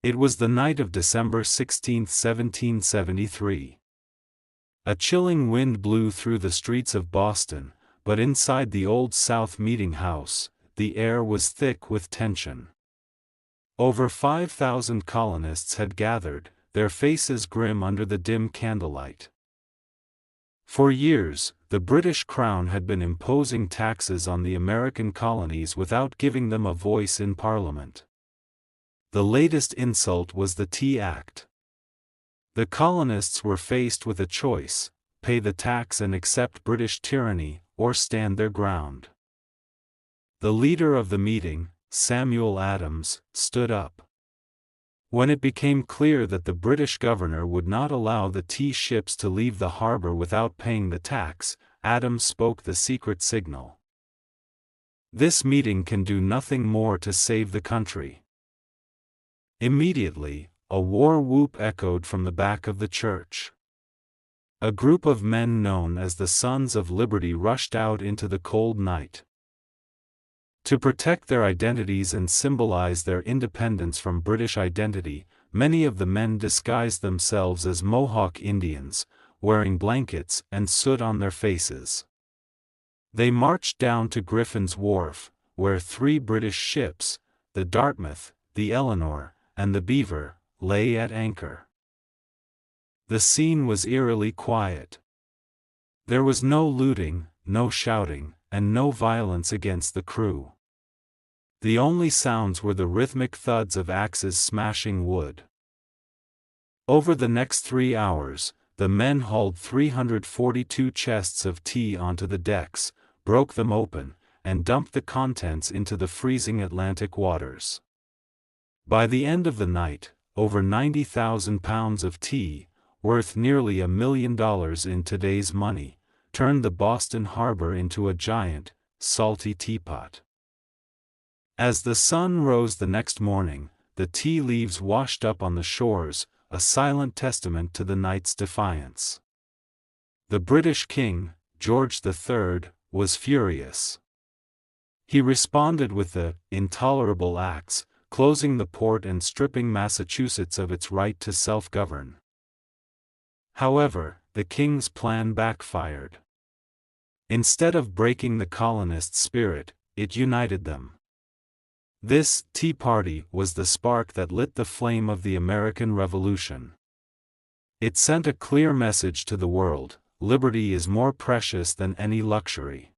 It was the night of December 16, 1773. A chilling wind blew through the streets of Boston, but inside the Old South Meeting House, the air was thick with tension. Over 5,000 colonists had gathered, their faces grim under the dim candlelight. For years, the British Crown had been imposing taxes on the American colonies without giving them a voice in Parliament. The latest insult was the Tea Act. The colonists were faced with a choice: pay the tax and accept British tyranny, or stand their ground. The leader of the meeting, Samuel Adams, stood up. When it became clear that the British governor would not allow the tea ships to leave the harbor without paying the tax, Adams spoke the secret signal. "This meeting can do nothing more to save the country." Immediately, a war whoop echoed from the back of the church. A group of men known as the Sons of Liberty rushed out into the cold night. To protect their identities and symbolize their independence from British identity, many of the men disguised themselves as Mohawk Indians, wearing blankets and soot on their faces. They marched down to Griffin's Wharf, where 3 British ships, the Dartmouth, the Eleanor, and the Beaver, lay at anchor. The scene was eerily quiet. There was no looting, no shouting, and no violence against the crew. The only sounds were the rhythmic thuds of axes smashing wood. Over the next 3 hours, the men hauled 342 chests of tea onto the decks, broke them open, and dumped the contents into the freezing Atlantic waters. By the end of the night, over 90,000 pounds of tea, worth nearly $1 million in today's money, turned the Boston harbor into a giant, salty teapot. As the sun rose the next morning, the tea leaves washed up on the shores, a silent testament to the night's defiance. The British King, George III, was furious. He responded with the Intolerable Acts, closing the port and stripping Massachusetts of its right to self-govern. However, the king's plan backfired. Instead of breaking the colonists' spirit, it united them. This Tea Party was the spark that lit the flame of the American Revolution. It sent a clear message to the world: liberty is more precious than any luxury.